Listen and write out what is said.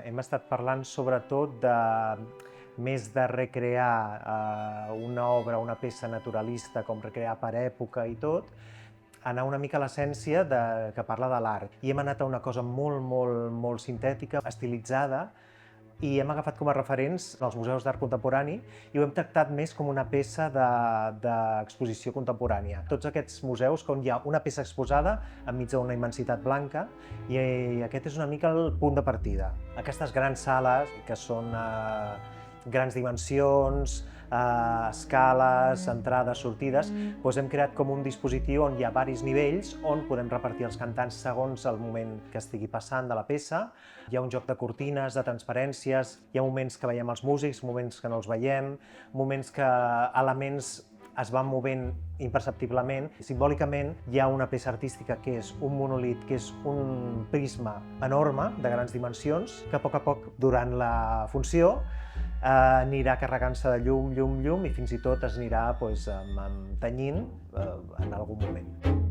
Hem estat parlant sobretot més de recrear una obra, una peça naturalista, com recrear per època i tot, anar una mica a l'essència que parla de l'art. I hem anat a una cosa molt sintètica, estilitzada, i hem agafat com a referents els museus d'art contemporani i ho hem tractat més com una peça d'exposició contemporània. Tots aquests museus on hi ha una peça exposada enmig d'una immensitat blanca i aquest és una mica el punt de partida. Aquestes grans sales, que són grans dimensions, escales, entrades, sortides, doncs hem creat com un dispositiu on hi ha diversos nivells on podem repartir els cantants segons el moment que estigui passant de la peça. Hi ha un joc de cortines, de transparències, hi ha moments que veiem els músics, moments que no els veiem, moments que elements es van movent imperceptiblement. Simbòlicament hi ha una peça artística que és un monolit, que és un prisma enorme, de grans dimensions, que a poc, durant la funció, anirà carregant-se de llum i fins i tot es anirà tenyint en algun moment.